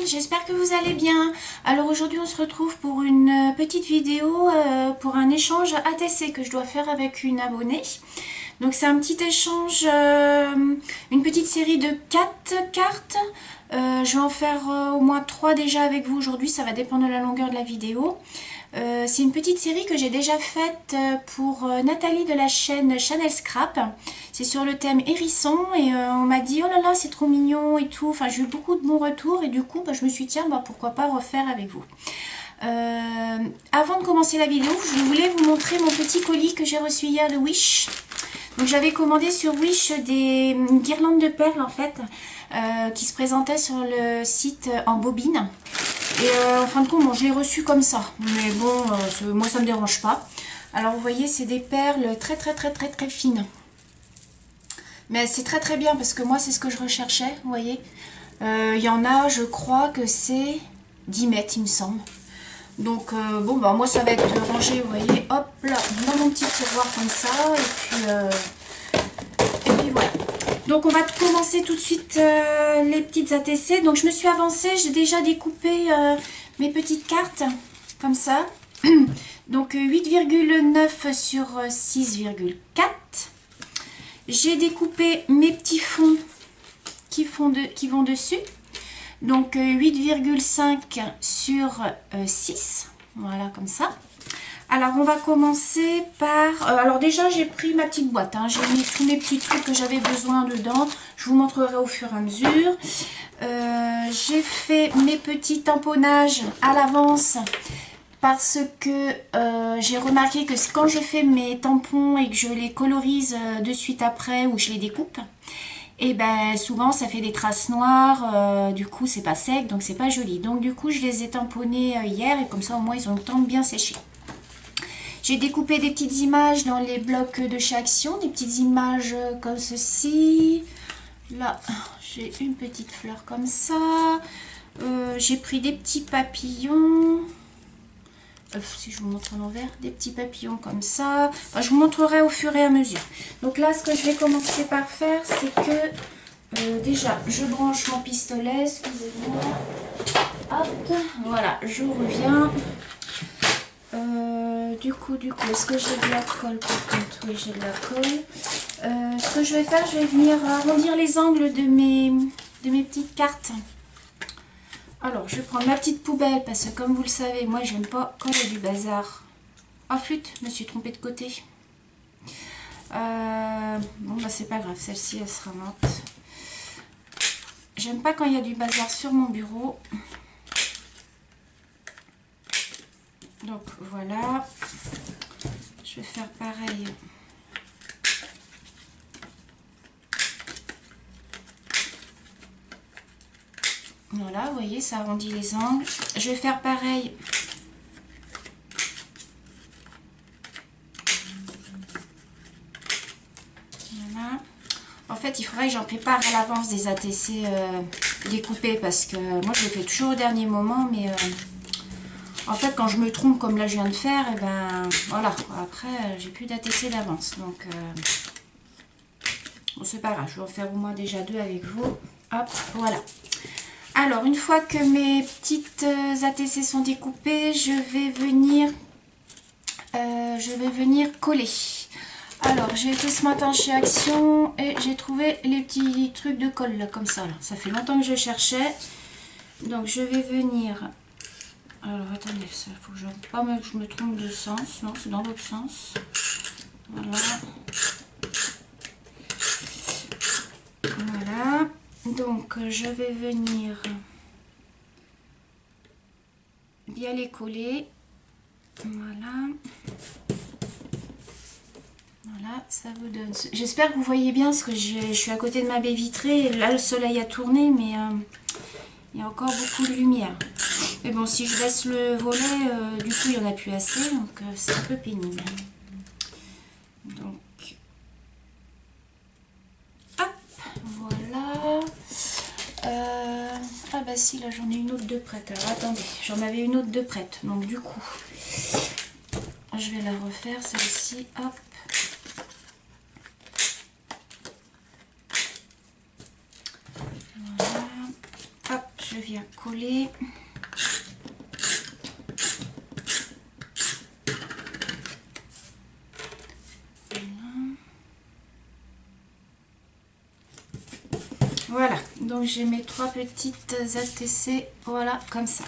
j'espère que vous allez bien. Alors aujourd'hui on se retrouve pour une petite vidéo pour un échange ATC que je dois faire avec une abonnée. Donc c'est un petit échange, une petite série de 4 cartes. Je vais en faire au moins 3 déjà avec vous aujourd'hui, ça va dépendre de la longueur de la vidéo. C'est une petite série que j'ai déjà faite pour Nathalie de la chaîne Chanel Scrap. C'est sur le thème hérisson et on m'a dit oh là là c'est trop mignon et tout. Enfin j'ai eu beaucoup de bons retours et du coup je me suis dit tiens pourquoi pas refaire avec vous. Avant de commencer la vidéo, je voulais vous montrer mon petit colis que j'ai reçu hier de Wish. Donc j'avais commandé sur Wish des guirlandes de perles en fait qui se présentaient sur le site en bobine. Et en fin de compte, bon, je l'ai reçu comme ça. Mais bon, moi ça me dérange pas. Alors vous voyez, c'est des perles très fines. Mais c'est très bien parce que moi c'est ce que je recherchais, vous voyez. Il y en a, je crois que c'est 10 mètres il me semble. Donc bon bah moi ça va être rangé, vous voyez, hop là, dans mon petit tiroir comme ça. Et puis voilà. Donc on va commencer tout de suite les petites ATC. Donc je me suis avancée, j'ai déjà découpé mes petites cartes comme ça. Donc 8,9 sur 6,4. J'ai découpé mes petits fonds qui vont dessus. Donc 8,5 sur 6. Voilà comme ça. Alors on va commencer par... alors déjà j'ai pris ma petite boîte, hein. J'ai mis tous mes petits trucs que j'avais besoin dedans. Je vous montrerai au fur et à mesure. J'ai fait mes petits tamponnages à l'avance parce que j'ai remarqué que quand je fais mes tampons et que je les colorise de suite après ou je les découpe, et ben souvent ça fait des traces noires, du coup c'est pas sec donc c'est pas joli. Donc du coup je les ai tamponnés hier et comme ça au moins ils ont le temps de bien sécher. J'ai découpé des petites images dans les blocs de chez Action, des petites images comme ceci. Là, j'ai une petite fleur comme ça. J'ai pris des petits papillons. Si je vous montre à l'envers, des petits papillons comme ça. Enfin, je vous montrerai au fur et à mesure. Donc là, ce que je vais commencer par faire, c'est que déjà, je branche mon pistolet. Excusez-moi. Hop, voilà, je reviens. Du coup, est-ce que j'ai de la colle par contre? Oui, j'ai de la colle. Ce que je vais faire, je vais venir arrondir les angles de mes petites cartes. Alors, je vais prendre ma petite poubelle parce que comme vous le savez, moi, j'aime pas quand il y a du bazar. Ah, flûte, je me suis trompée de côté. Bon, bah, c'est pas grave, celle-ci, elle sera morte. J'aime pas quand il y a du bazar sur mon bureau. Donc voilà, je vais faire pareil. Voilà, vous voyez, ça arrondit les angles. Je vais faire pareil. Voilà. En fait, il faudrait que j'en prépare à l'avance des ATC découpés parce que moi, je les fais toujours au dernier moment, mais... en fait, quand je me trompe comme là je viens de faire, et ben voilà, après j'ai plus d'ATC d'avance. Donc, bon, c'est pas grave, je vais en faire au moins déjà 2 avec vous. Hop, voilà. Alors, une fois que mes petites ATC sont découpées, je vais venir coller. Alors, j'ai été ce matin chez Action et j'ai trouvé les petits trucs de colle là, comme ça. Là. Ça fait longtemps que je cherchais. Donc, je vais venir... alors attendez, il faut que je me trompe de sens. Non, c'est dans l'autre sens. Voilà. Voilà. Donc je vais venir bien les coller. Voilà. Voilà, ça vous donne. J'espère que vous voyez bien parce que je suis à côté de ma baie vitrée. Et là, le soleil a tourné, mais il y a encore beaucoup de lumière. Mais bon, si je laisse le volet, du coup, il n'y en a plus assez, donc c'est un peu pénible. Donc, hop, voilà. Ah bah si, là, j'en ai une autre de prête. Alors, attendez, j'en avais une autre de prête. Donc, du coup, je vais la refaire, celle-ci. Hop. Voilà. Hop, je viens coller. Voilà, donc j'ai mes 3 petites ATC, voilà, comme ça.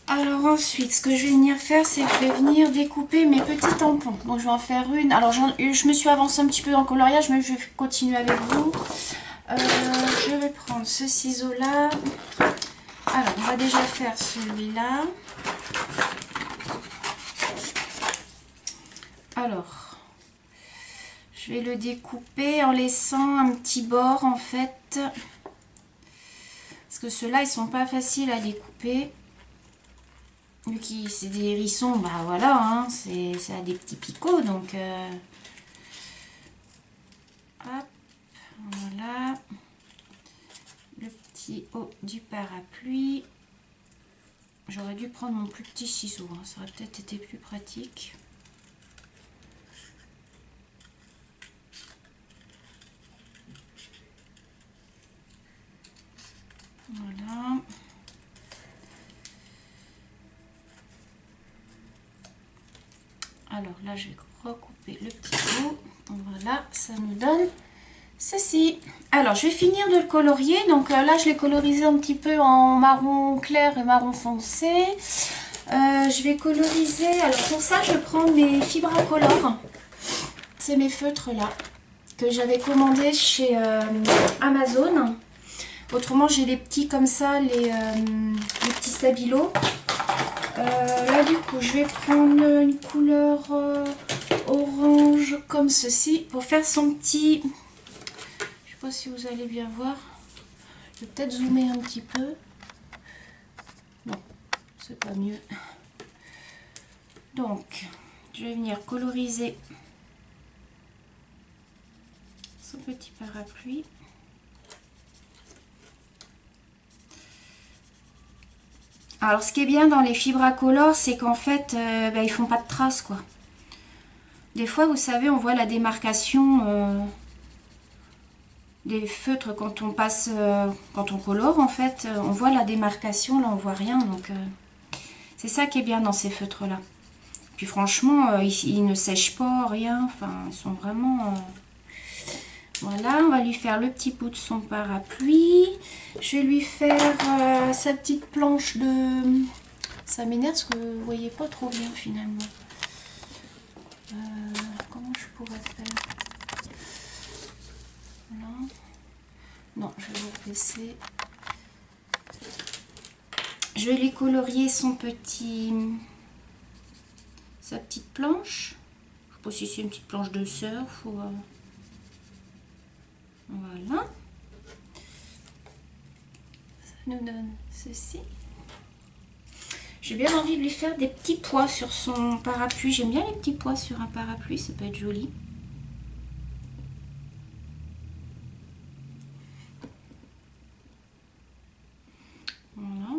Alors ensuite, ce que je vais venir faire, c'est que je vais venir découper mes petits tampons. Donc je vais en faire une. Alors je me suis avancée un petit peu dans le coloriage, mais je vais continuer avec vous. Je vais prendre ce ciseau-là. Alors, on va déjà faire celui-là. Alors, je vais le découper en laissant un petit bord en fait. Parce que ceux-là, ils sont pas faciles à découper. Vu que c'est des hérissons, bah voilà, hein, ça a des petits picots. Donc, hop, voilà. Le petit haut du parapluie. J'aurais dû prendre mon plus petit ciseau, hein, ça aurait peut-être été plus pratique. Voilà. Alors là, je vais recouper le petit bout. Voilà, ça nous donne ceci. Alors, je vais finir de le colorier. Donc là, je l'ai colorisé un petit peu en marron clair et marron foncé. Je vais coloriser. Alors pour ça, je prends mes Fibracolor. C'est mes feutres là que j'avais commandé chez Amazon. Autrement, j'ai les petits comme ça, les petits stabilos. Là, du coup, je vais prendre une couleur orange comme ceci pour faire son petit... Je sais pas si vous allez bien voir. Je vais peut-être zoomer un petit peu. Non, c'est pas mieux. Donc, je vais venir coloriser son petit parapluie. Alors, ce qui est bien dans les Fibracolor, c'est qu'en fait, ils font pas de traces, quoi. Des fois, vous savez, on voit la démarcation des feutres quand on passe, quand on colore, en fait. On voit la démarcation, là, on voit rien. Donc, c'est ça qui est bien dans ces feutres-là. Puis, franchement, ils ne sèchent pas, rien. Enfin, ils sont vraiment... Voilà, on va lui faire le petit bout de son parapluie. Je vais lui faire sa petite planche de... Ça m'énerve parce que vous ne voyez pas trop bien finalement. Comment je pourrais faire? Non, non, je vais vous baisser. Je vais lui colorier son petit... sa petite planche. Je ne sais pas si c'est une petite planche de surf ou... Voilà. Ça nous donne ceci. J'ai bien envie de lui faire des petits pois sur son parapluie. J'aime bien les petits pois sur un parapluie, ça peut être joli. Voilà.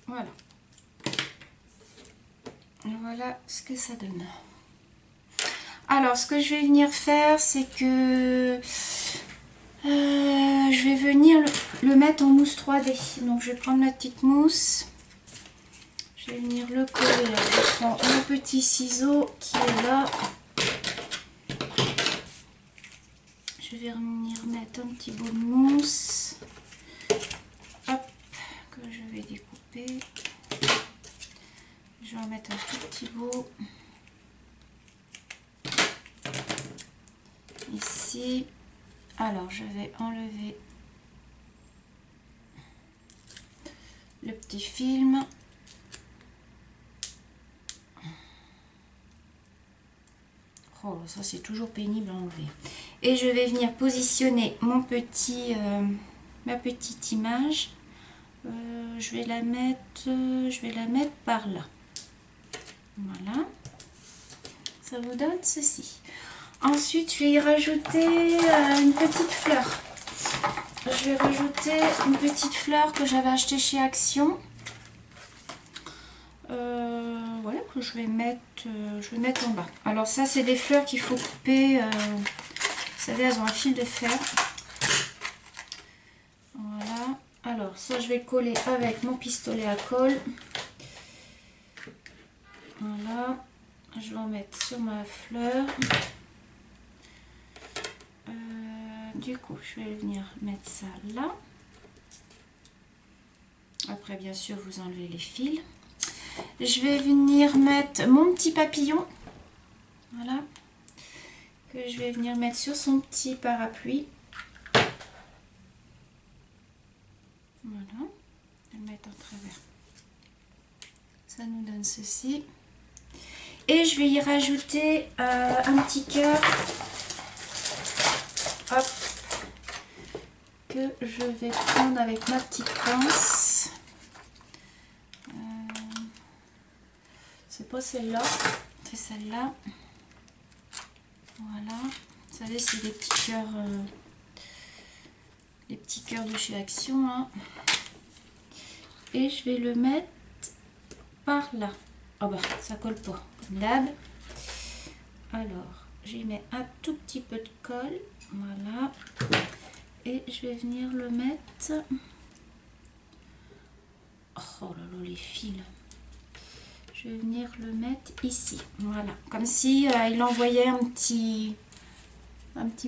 Voilà. Voilà ce que ça donne. Alors, ce que je vais venir faire, c'est que je vais venir le mettre en mousse 3D. Donc, je vais prendre ma petite mousse. Je vais venir le coller. Là. Je prends mon petit ciseau qui est là. Je vais venir mettre un petit bout de mousse. Hop, que je vais découper. Je vais en mettre un tout petit bout. Ici. Alors, je vais enlever le petit film. Oh, ça c'est toujours pénible à enlever. Et je vais venir positionner mon petit, ma petite image. Je vais la mettre par là. Voilà. Ça vous donne ceci. Ensuite, je vais y rajouter une petite fleur. Je vais rajouter une petite fleur que j'avais achetée chez Action. Voilà, que je vais mettre en bas. Alors ça, c'est des fleurs qu'il faut couper. Vous savez, elles ont un fil de fer. ça, je vais coller avec mon pistolet à colle. Voilà. Je vais en mettre sur ma fleur. Du coup, je vais venir mettre ça là. Après, bien sûr, vous enlevez les fils. Je vais venir mettre mon petit papillon. Voilà. Que je vais venir mettre sur son petit parapluie. Voilà. Je vais le mettre en travers. Ça nous donne ceci. Et je vais y rajouter un petit cœur. Hop. Que je vais prendre avec ma petite pince. C'est pas celle-là, c'est celle-là. Voilà. Vous savez, c'est des petits cœurs. Les petits cœurs de chez Action. Hein. Et je vais le mettre par là. Oh bah, ça colle pas, comme d'hab. Alors, j'y mets un tout petit peu de colle. Voilà. Et je vais venir le mettre. Oh là là, les fils. Je vais venir le mettre ici. Voilà. Comme si il envoyait un petit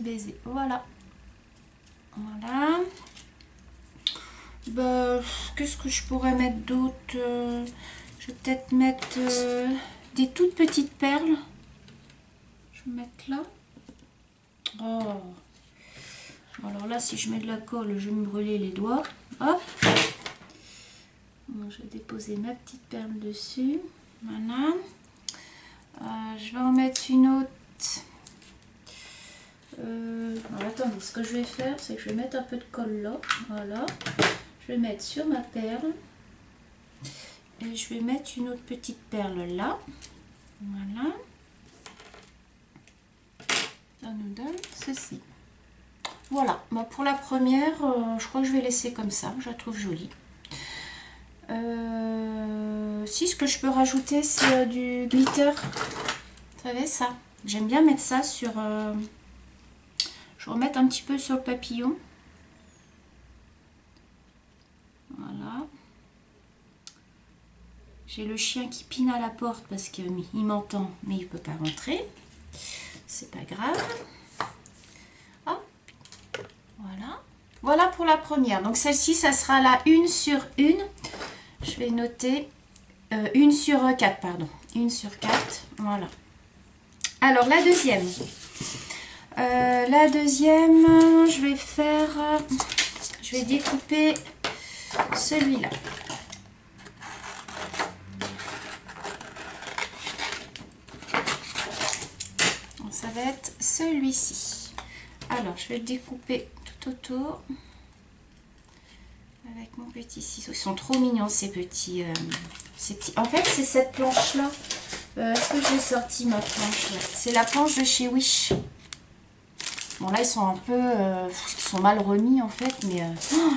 baiser. Voilà. Voilà. Bah, qu'est-ce que je pourrais mettre d'autre? Je vais peut-être mettre des toutes petites perles. Je vais mettre là. Oh. Alors là, si je mets de la colle, je vais me brûler les doigts. Hop. Bon, je vais déposer ma petite perle dessus. Voilà. Je vais en mettre une autre. Alors, attendez, ce que je vais faire, c'est que je vais mettre un peu de colle là. Voilà. Je vais mettre sur ma perle. Et je vais mettre une autre petite perle là. Voilà. Ça nous donne ceci. Voilà. Bon, pour la première, je crois que je vais laisser comme ça. Je la trouve jolie. Si, ce que je peux rajouter, c'est du glitter. Vous savez ça? J'aime bien mettre ça sur... je vais remettre un petit peu sur le papillon. Voilà. J'ai le chien qui pine à la porte parce qu'il m'entend, mais il ne peut pas rentrer. C'est pas grave. Hop. Voilà. Voilà pour la première. Donc celle-ci, ça sera la 1 sur 1. Je vais noter 1 sur 4, pardon. 1 sur 4. Voilà. Alors la deuxième. Je vais faire... je vais découper celui-là. Ça va être celui-ci. Alors, je vais le découper tout autour avec mon petit ciseau. Ils sont trop mignons ces petits. En fait, c'est cette planche-là. Est-ce que j'ai sorti ma planche? C'est la planche de chez Wish. Bon, là, ils sont un peu... ils sont mal remis, en fait. Mais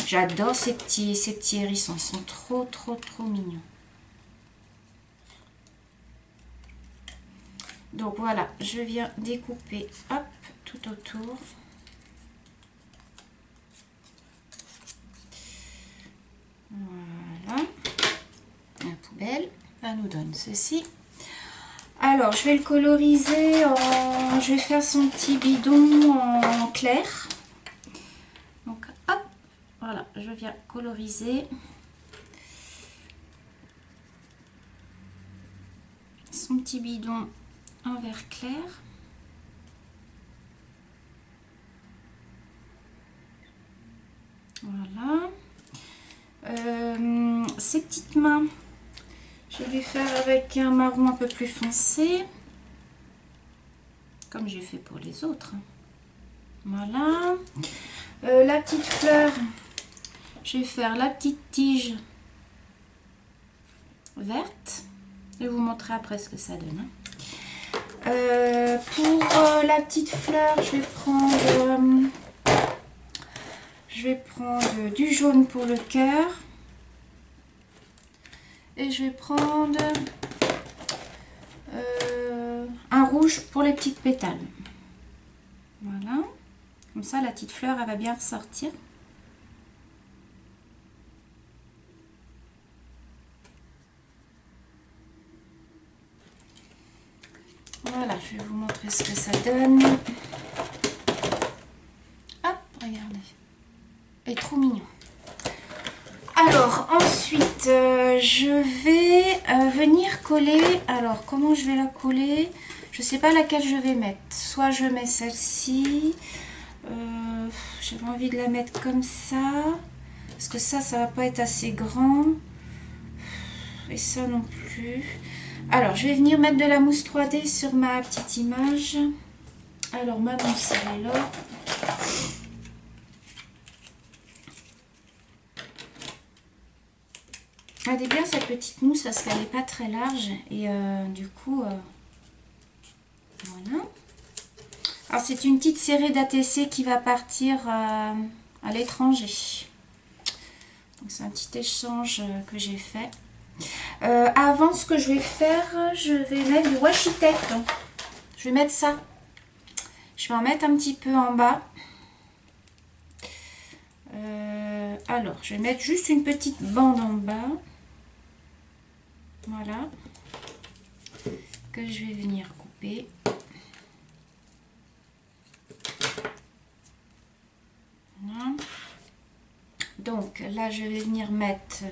j'adore ces petits hérissons. Ils sont trop mignons. Donc, voilà. Je viens découper, hop, tout autour. Voilà. La poubelle. Ça nous donne ceci. Alors, je vais le coloriser je vais faire son petit bidon en clair. Donc, hop, voilà, je viens coloriser son petit bidon en vert clair. Voilà. Ces petites mains, je vais les faire avec un marron un peu plus foncé, comme j'ai fait pour les autres. Voilà. La petite fleur, je vais faire la petite tige verte. Je vais vous montrer après ce que ça donne. Pour la petite fleur, je vais prendre du jaune pour le cœur. Et je vais prendre un rouge pour les petites pétales. Voilà. Comme ça, la petite fleur, elle va bien ressortir. je vais vous montrer ce que ça donne. Hop, regardez. Il est trop mignon. Alors, ensuite, je vais venir coller. Alors, comment je vais la coller? Je ne sais pas laquelle je vais mettre. Soit je mets celle-ci. J'avais envie de la mettre comme ça. Parce que ça va pas être assez grand. Et ça non plus. Alors, je vais venir mettre de la mousse 3D sur ma petite image. Alors, ma mousse, elle est là. Elle est bien cette petite mousse parce qu'elle n'est pas très large. Et du coup, voilà. Alors, c'est une petite série d'ATC qui va partir à l'étranger. Donc, c'est un petit échange que j'ai fait. Avant, ce que je vais faire, je vais mettre du washi tape. Je vais mettre ça. Je vais en mettre un petit peu en bas. Alors, je vais mettre juste une petite bande en bas. Voilà. Que je vais venir couper. Voilà. Donc, là, je vais venir mettre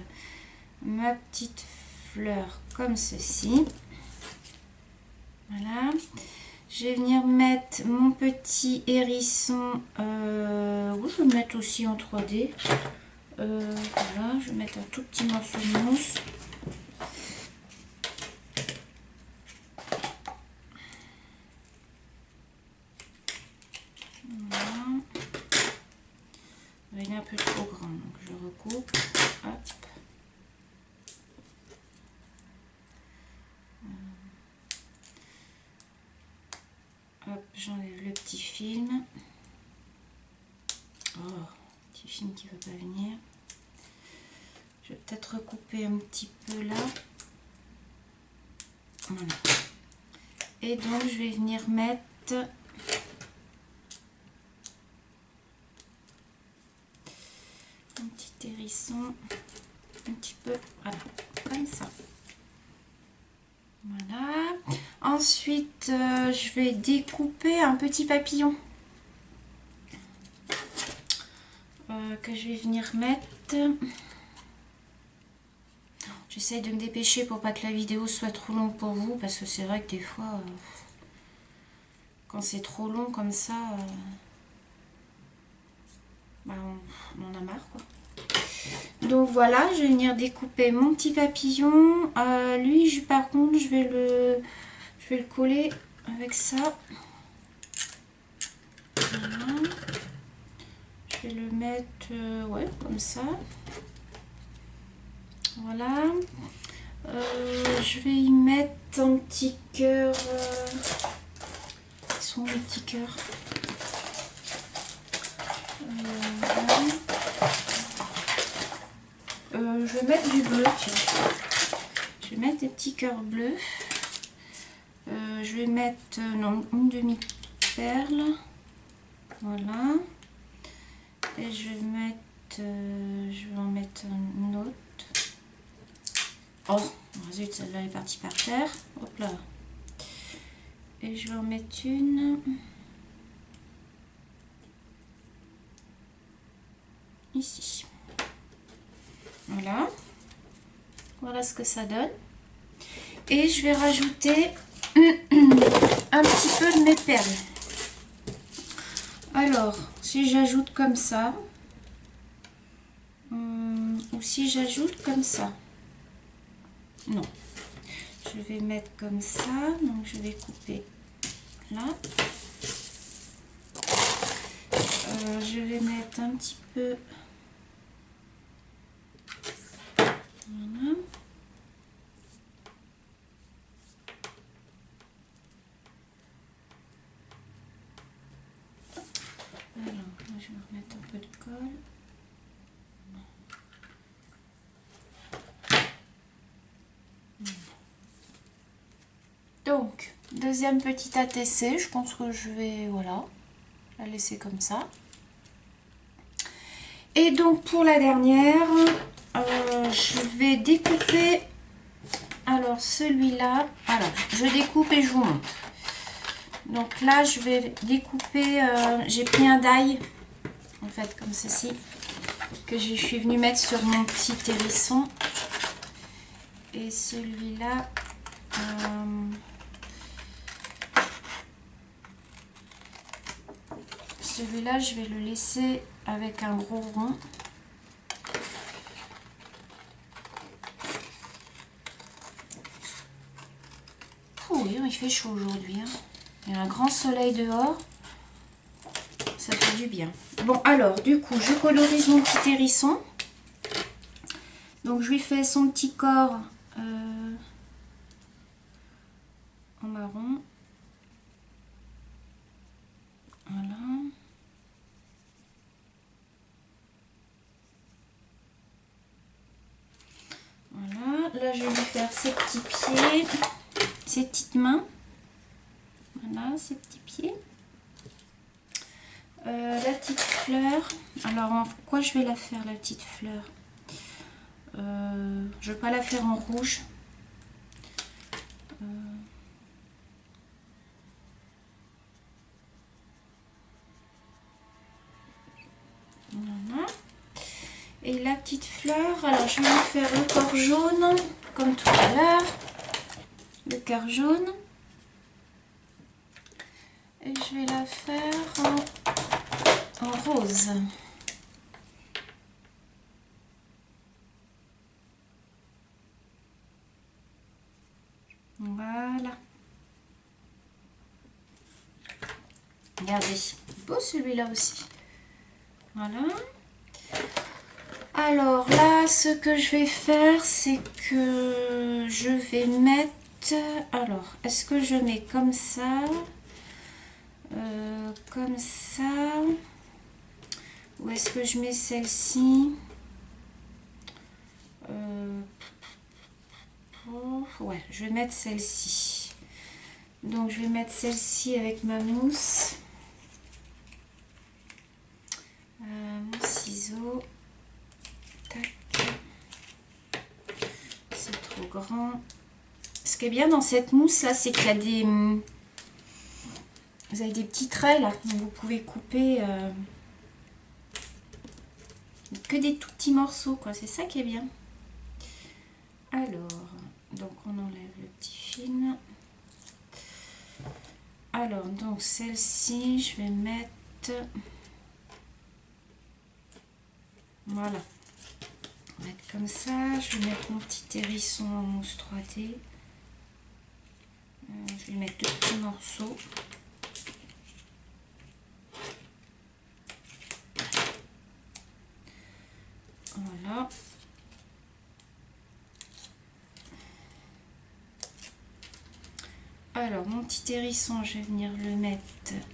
ma petite fleur comme ceci. Voilà. Je vais venir mettre mon petit hérisson. Je vais le mettre aussi en 3D. Voilà, je vais mettre un tout petit morceau de mousse. Voilà. Il est un peu trop grand, donc je recoupe. Hop. Hop, j'enlève le petit film. Oh, petit film qui ne veut pas venir. Je vais peut-être recouper un petit peu là. Voilà. Et donc, je vais venir mettre un petit hérisson, un petit peu, voilà, comme ça. Voilà. Ensuite, je vais découper un petit papillon que je vais venir mettre. J'essaye de me dépêcher pour pas que la vidéo soit trop longue pour vous, parce que c'est vrai que des fois, quand c'est trop long comme ça, bah, on en a marre, quoi. Donc voilà, je vais venir découper mon petit papillon. Lui, par contre, je vais le coller avec ça. Voilà. Je vais le mettre ouais, comme ça. Voilà. Je vais y mettre un petit cœur. Ils sont les petits cœurs. Voilà. Je vais mettre du bleu, tiens. Je vais mettre des petits cœurs bleus. Je vais mettre non, une demi-perle. Voilà. Et je vais mettre, je vais en mettre une autre. Oh, zut, celle-là est partie par terre. Hop là. Et je vais en mettre une ici. Voilà. Voilà ce que ça donne. Et je vais rajouter un petit peu de mes perles. Alors, si j'ajoute comme ça, ou si j'ajoute comme ça, non, je vais mettre comme ça, donc je vais couper là. Je vais mettre un petit peu, voilà. Alors, là, je vais remettre un peu de colle. Donc, deuxième petite ATC, je pense que je vais, voilà, la laisser comme ça. Et donc, pour la dernière, je vais découper, alors celui-là, alors, je découpe et je vous montre. Donc là, je vais découper, j'ai pris un die, en fait, comme ceci, que je suis venue mettre sur mon petit hérisson. Et celui-là, je vais le laisser avec un gros rond. Oui, il fait chaud aujourd'hui, hein. Il y a un grand soleil dehors. Ça fait du bien. Bon, alors, du coup, je colorise mon petit hérisson. Donc, je lui fais son petit corps en marron. Voilà. Voilà. Là, je vais lui faire ses petits pieds, ses petites mains. Voilà, ses petits pieds. La petite fleur. Alors, en quoi je vais la faire, la petite fleur? Je ne vais pas la faire en rouge. Voilà. Et la petite fleur, alors je vais lui faire le corps jaune, comme tout à l'heure. Le cœur jaune. Et je vais la faire en rose. Voilà. Regardez, beau celui-là aussi. Voilà. Alors là, ce que je vais faire, c'est que je vais mettre... Alors, est-ce que je mets comme ça? Comme ça? Ou est-ce que je mets celle-ci? Ouais, je vais mettre celle-ci. Donc, je vais mettre celle-ci avec ma mousse. Mon ciseau. Tac. C'est trop grand. Ce qui est bien dans cette mousse là, c'est qu'il y a des... Vous avez des petits traits là, donc vous pouvez couper que des tout petits morceaux, quoi. C'est ça qui est bien. Alors, donc on enlève le petit film. Alors, donc celle-ci, je vais mettre... Voilà. On va mettre comme ça. Je vais mettre mon petit hérisson en mousse 3D. Je vais mettre deux petits morceaux. Voilà. Alors, mon petit hérisson, je vais venir le mettre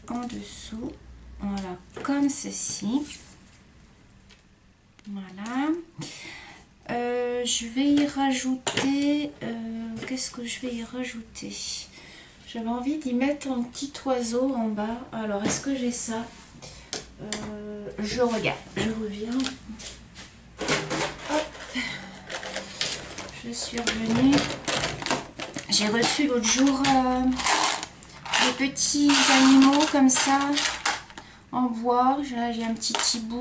en dessous. Voilà, comme ceci. Voilà. Je vais y rajouter... Qu'est-ce que je vais y rajouter? J'avais envie d'y mettre un petit oiseau en bas. Alors, est-ce que j'ai ça? Je regarde. Je reviens. Hop. Je suis revenue. J'ai reçu l'autre jour des petits animaux comme ça en bois. Là, j'ai un petit hibou.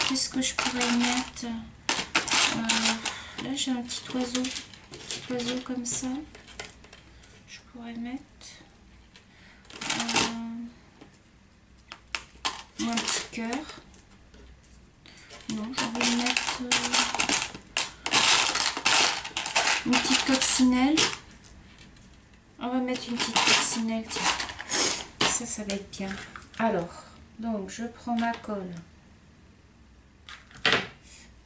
Qu'est-ce que je pourrais mettre? Là, j'ai un petit oiseau comme ça. Je pourrais mettre un petit cœur. Non, je vais mettre une petite coccinelle. On va mettre une petite coccinelle, tiens. Ça va être bien. Alors, donc je prends ma colle.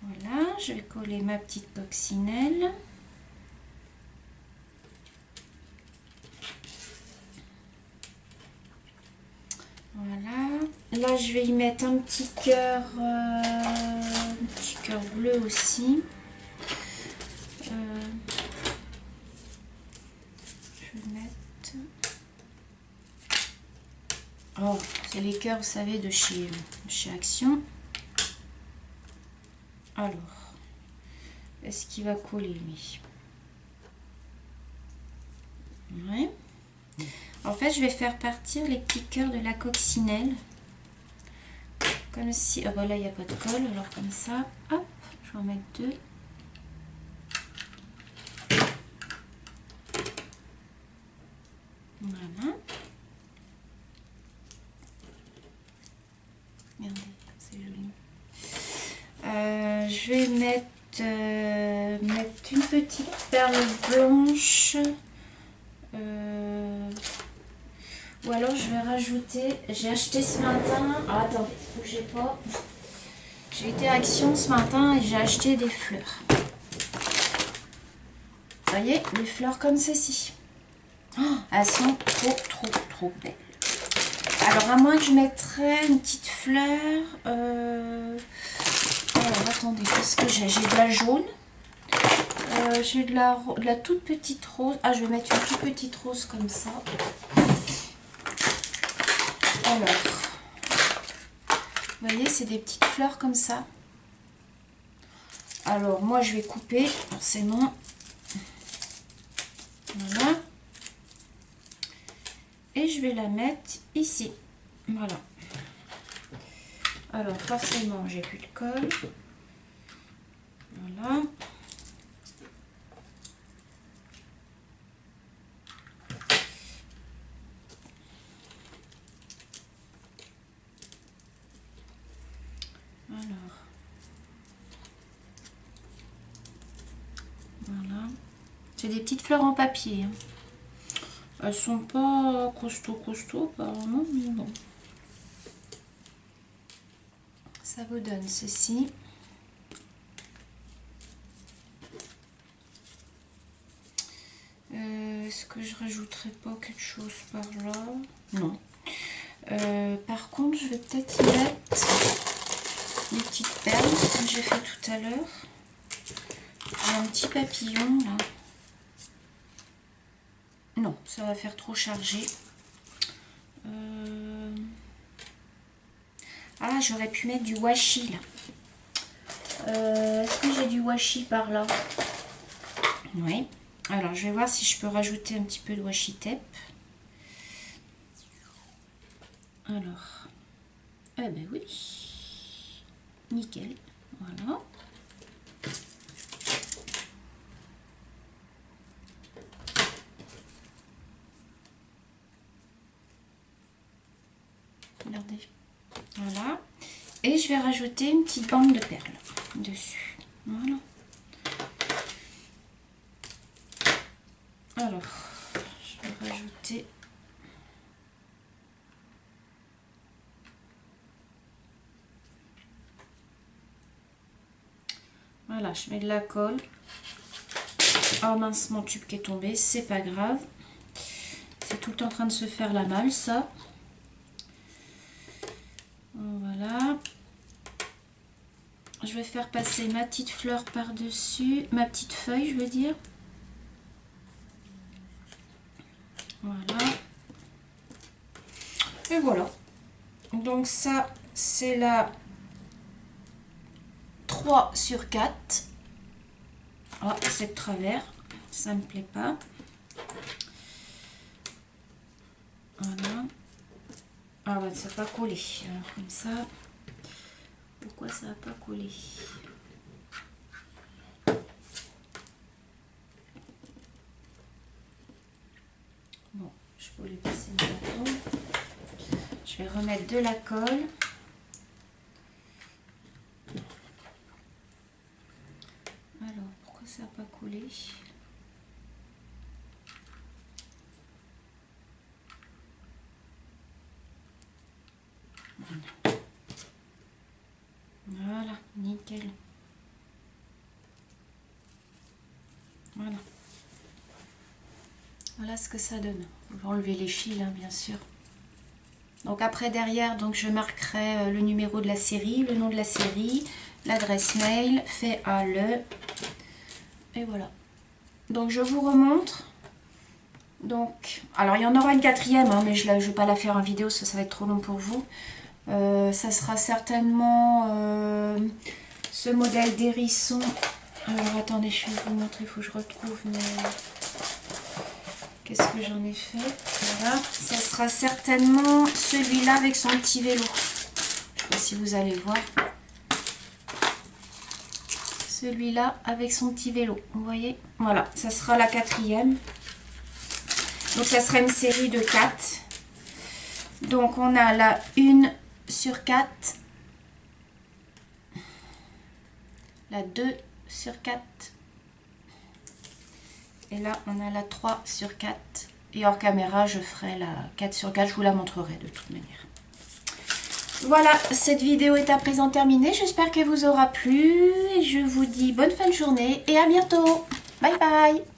Voilà, je vais coller ma petite coccinelle. Voilà. Là, je vais y mettre un petit cœur bleu aussi. Je vais mettre... Oh, c'est les cœurs, vous savez, de chez Action. Alors, est-ce qu'il va coller, lui? Ouais. En fait, je vais faire partir les petits cœurs de la coccinelle. Comme si... Ah bah là, il n'y a pas de colle. Alors comme ça, hop, je vais en mettre 2. Voilà. Regardez, c'est joli. Je vais mettre une petite perle blanche. Ou alors je vais rajouter, j'ai acheté ce matin, attendez, bougez pas, j'ai été à Action ce matin et j'ai acheté des fleurs. Vous voyez, des fleurs comme ceci. Oh, elles sont trop belles. Alors à moins que je mettrais une petite fleur, alors attendez, qu'est-ce que j'ai? J'ai de la jaune, j'ai de la toute petite rose. Ah, je vais mettre une toute petite rose comme ça. Alors, vous voyez, c'est des petites fleurs comme ça. Alors, moi, je vais couper, forcément. Voilà. Et je vais la mettre ici. Voilà. Alors, forcément, j'ai plus de colle. Voilà. Voilà. C'est des petites fleurs en papier. Hein. Elles sont pas costaud apparemment, mais bon. Ça vous donne ceci. Est-ce que je rajouterai pas quelque chose par là? Non. Par contre, je vais peut-être y mettre des petites perles, comme j'ai fait tout à l'heure. Un petit papillon là. Non, ça va faire trop chargé. Ah, j'aurais pu mettre du washi là. Est-ce que j'ai du washi par là? Oui. Alors, je vais voir si je peux rajouter un petit peu de washi tape. Alors, eh ben oui, nickel, voilà. Regardez, voilà. Et je vais rajouter une petite bande de perles dessus, voilà. Alors, je vais rajouter... Voilà, je mets de la colle. Oh mince, mon tube qui est tombé, c'est pas grave. C'est tout le temps en train de se faire la malle, ça. Voilà. Je vais faire passer ma petite fleur par-dessus, ma petite feuille, je veux dire. Voilà. Et voilà. Donc ça, c'est la 3 sur 4. Ah, c'est de travers. Ça me plaît pas. Voilà. Ah ouais, ça n'a pas collé. Alors comme ça. Pourquoi ça n'a pas collé? Bon, je peux lui passer le bâton. Je vais remettre de la colle. Alors, pourquoi ça n'a pas collé? Voilà, nickel. Voilà. Voilà ce que ça donne. On va enlever les fils, hein, bien sûr. Donc après, derrière, donc je marquerai le numéro de la série, le nom de la série, l'adresse mail, fait à le. Et voilà. Donc je vous remontre. Donc, alors il y en aura une quatrième, hein, mais je ne vais pas la faire en vidéo, ça va être trop long pour vous. Ça sera certainement ce modèle d'hérisson. Alors attendez, je vais vous montrer, il faut que je retrouve mes... Qu'est-ce que j'en ai fait? Voilà, ça sera certainement celui-là avec son petit vélo. Je sais pas si vous allez voir. Celui-là avec son petit vélo, vous voyez? Voilà, ça sera la 4e. Donc ça sera une série de 4. Donc on a la 1 sur 4. La 2 sur 4. Et là, on a la 3 sur 4. Et hors caméra, je ferai la 4 sur 4. Je vous la montrerai de toute manière. Voilà, cette vidéo est à présent terminée. J'espère qu'elle vous aura plu. Et je vous dis bonne fin de journée et à bientôt. Bye bye.